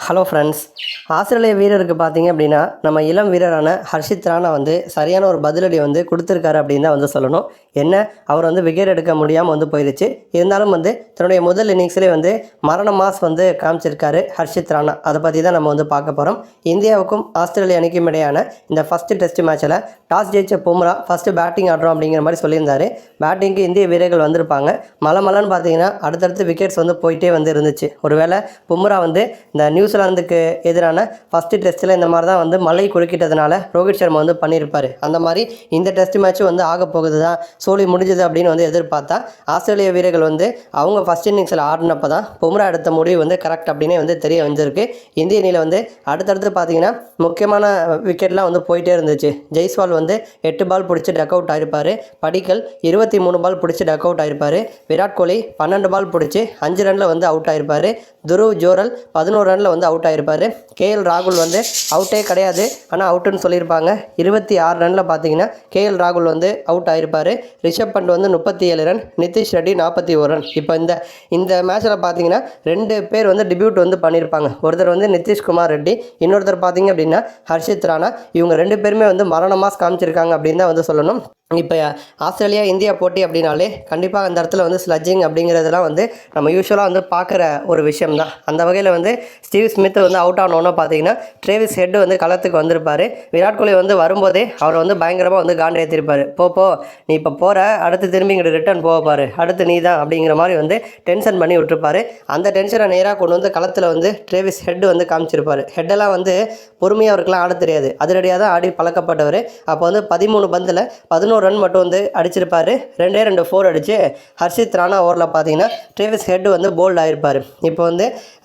Hello friends. ஆஸ்திரேலிய வீரருக்கு பார்த்தீங்க அப்படின்னா நம்ம இளம் வீரரான ஹர்ஷித் ராணா சரியான ஒரு பதிலடி கொடுத்துருக்காரு அப்படின்னு தான் சொல்லணும். என்ன, அவர் விக்கெட் எடுக்க முடியாமல் போயிடுச்சு. இருந்தாலும் தன்னுடைய முதல் இன்னிங்ஸ்லேயே மரண மாஸ் காமிச்சிருக்காரு ஹர்ஷித் ராணா. அதை பற்றி தான் நம்ம பார்க்க போகிறோம். இந்தியாவுக்கும் ஆஸ்திரேலிய அணிக்கும் இடையான இந்த ஃபஸ்ட்டு டெஸ்ட் மேட்ச்சில் டாஸ் ஜெயிச்ச பும்ரா ஃபஸ்ட்டு பேட்டிங் ஆடுறோம் அப்படிங்கிற மாதிரி சொல்லியிருந்தார். பேட்டிங்க்கு இந்திய வீரர்கள் வந்திருப்பாங்க. மலன்னு பார்த்தீங்கன்னா அடுத்தடுத்து விக்கெட்ஸ் போயிட்டே இருந்துச்சு. ஒருவேளை பும்ரா இந்த நியூசிலாந்துக்கு எதிரான ஃபஸ்ட்டு டெஸ்ட்டில் இந்த மாதிரி தான் மழை குறுக்கிட்டதுனால ரோஹித் சர்மா பண்ணியிருப்பார். அந்த மாதிரி இந்த டெஸ்ட் மேட்ச்சும் ஆக போகுது தான், சோழி முடிஞ்சது அப்படின்னு எதிர்பார்த்தா ஆஸ்திரேலிய வீரர்கள் அவங்க ஃபஸ்ட் இன்னிங்ஸில் ஆடினப்போ தான் பும்ரா எடுத்த முடிவு கரெக்ட் அப்படின்னு தெரிய வந்திருக்கு. இந்திய அணியில் அடுத்தடுத்து பார்த்தீங்கன்னா முக்கியமான விக்கெட்லாம் போயிட்டே இருந்துச்சு. ஜெய்ஸ்வால் 8 பால் பிடிச்சி டக் அவுட் ஆகிருப்பார். படிக்கல் 23 பால் பிடிச்சி duck out ஆகிருப்பார். Virat Kohli 12 ball பிடிச்சி 5 ரனில் அவுட் ஆகிருப்பார். துருவ் ஜோரல் 11 ரனில் அவுட் ஆகிருப்பார். கேஎல் ராகுல் அவுட்டே கிடையாது, ஆனால் அவுட்டுன்னு சொல்லியிருப்பாங்க. 26 ரனில் பார்த்தீங்கன்னா கேஎல் ராகுல் அவுட் ஆகிருப்பார். Rishabh Pant 37 run, Nitish Reddy 41 run. இப்போ இந்த மேட்ச்சில் பார்த்தீங்கன்னா 2 பேர் டிபியூட் பண்ணியிருப்பாங்க. ஒருத்தர் நிதிஷ்குமார் ரெட்டி, இன்னொருத்தர் பார்த்தீங்க அப்படின்னா ஹர்ஷித் ராணா. இவங்க 2 பேருமே மரண மாஸ் காமிச்சிருக்காங்க அப்படின்னு தான் சொல்லணும். இப்போ ஆஸ்திரேலியா இந்தியா போட்டி அப்படின்னாலே கண்டிப்பாக அந்த இடத்துல ஸ்லட்ஜிங் அப்படிங்கிறதுலாம் நம்ம யூஸ்வலாக பார்க்குற ஒரு விஷயம் தான். அந்த வகையில் ஸ்டீவ் ஸ்மித் அவுட் ஆனோன்னு பார்த்தீங்கன்னா ட்ரேவிஸ் ஹெட் களத்துக்கு வந்திருப்பார். விராட் கோலி வரும்போதே அவர் பயங்கரமாக காண்டு ஏற்றிருப்பார். போ நீ இப்போ போகிற, அடுத்து திரும்பி இங்கிட்டு ரிட்டர்ன் போவார், அடுத்து நீ தான் அப்படிங்கிற மாதிரி டென்ஷன் பண்ணி விட்டுருப்பார். அந்த டென்ஷனை நேராக கொண்டு களத்தில் ட்ரேவிஸ் ஹெட் காமிச்சிருப்பார். ஹெட்டெல்லாம் பொறுமையாக அவருக்குலாம் ஆட தெரியாது, அதிரடியாக தான் ஆடி பழக்கப்பட்டவர். அப்போ 13 பந்தில் 11 ரன் மட்டும் அடிச்சிருப்பார். 2 4 அடித்து ஹர்ஷித் ராணா ஓவரில் பார்த்தீங்கன்னா ட்ரேவிஸ் ஹெட் போல்ட் ஆகிருப்பார். இப்போ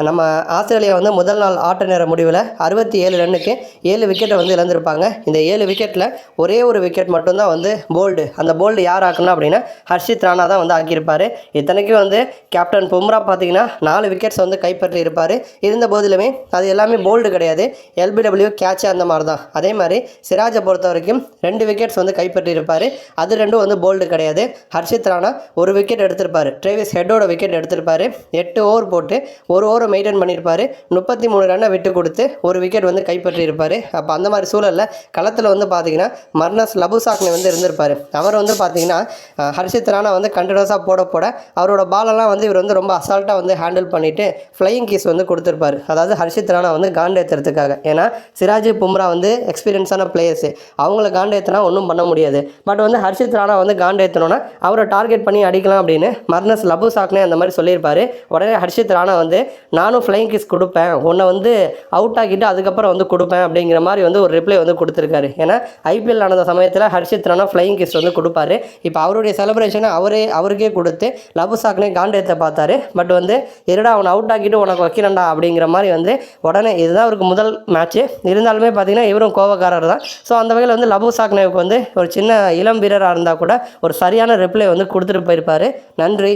நம்ம ஆஸ்திரேலியா முதல் நாள் ஆட்ட நேர முடிவில் 67 ரன்னுக்கு 7 விக்கெட்டை இழந்திருப்பாங்க. இந்த 7 விக்கெட்டில் ஒரே ஒரு விக்கெட் மட்டும்தான் போல்டு. அந்த போல்டு யார் ஆக்கணும் அப்படின்னா ஹர்ஷித் ராணா தான் ஆக்கியிருப்பார். இத்தனைக்கும் கேப்டன் பும்ரா பார்த்தீங்கன்னா 4 விக்கெட்ஸ் கைப்பற்றி இருப்பார். இருந்த போதிலுமே அது எல்லாமே போல்டு கிடையாது, எல்பிடபிள்யூ கேட்ச் அந்த மாதிரி தான். அதே மாதிரி சிராஜை பொறுத்த வரைக்கும் 2 விக்கெட்ஸ் கைப்பற்றி இருப்பார். அது 2 போல்டு கிடையாது. ஹர்ஷித் ராணா ஒரு விக்கெட் எடுத்திருப்பார், ட்ரேவிஸ் ஹெட்டோட விக்கெட் எடுத்திருப்பார். 8 ஓவர் போட்டு ஒரு ஓவரை மெயின்டைன் பண்ணியிருப்பார். 33 ரன்னை விட்டு கொடுத்து ஒரு விக்கெட் கைப்பற்றி இருப்பார். அப்போ அந்த மாதிரி சூழலில் களத்தில் பார்த்தீங்கன்னா மர்னஸ் லபுசாக்னே இருந்திருப்பார். அவர் பார்த்தீங்கன்னா ஹர்ஷித் ராணா கண்டினியூஸாக போட அவரோட பாலெல்லாம் இவர் ரொம்ப அசால்ட்டாக ஹேண்டில் பண்ணிவிட்டு ஃப்ளையிங் கீஸ் கொடுத்துருப்பார். அதாவது ஹர்ஷித் ராணா காண்டு ஏற்றுறதுக்காக. ஏன்னா சிராஜ் பும்ரா எக்ஸ்பீரியன்ஸான பிளேயர்ஸு, அவங்கள காண்டு ஏற்றினா ஒன்றும் பண்ண முடியாது. பட் ஹர்ஷித் ராணா காண்டு ஏற்றணுன்னா அவரை டார்கெட் பண்ணி அடிக்கலாம் அப்படின்னு மர்னஸ் லபுசாக்னே அந்த மாதிரி சொல்லியிருப்பார். உடனே ஹர்ஷித் ராணா நானும் ஃப்ளையிங் கிஸ் கொடுப்பேன், உன்னை அவுட் ஆக்கிட்டு அதுக்கப்புறம் கொடுப்பேன் அப்படிங்கிற மாதிரி ஒரு ரிப்ளை கொடுத்துருக்காரு. ஏன்னா ஐபிஎல் நடந்த சமயத்தில் ஹர்ஷித் ராணா ஃப்ளையிங் கிஸ் கொடுப்பாரு. இப்போ அவருடைய செலிப்ரேஷனை அவருக்கே கொடுத்து லபுசாக்னே காண்டு ஏற்ற பார்த்தாரு. பட் இருடா அவனை அவுட் ஆக்கிட்டு உனக்கு வைக்கிறேன்டா அப்படிங்கிற மாதிரி உடனே இதுதான் அவருக்கு முதல் மேட்ச்சு. இருந்தாலுமே பார்த்தீங்கன்னா இவரும் கோவக்காரர் தான். ஸோ அந்த வகையில் லபுசாக்னேவுக்கு ஒரு சின்ன இளம் வீரராக இருந்தால் கூட ஒரு சரியான ரிப்ளை கொடுத்துட்டு போயிருப்பார். நன்றி.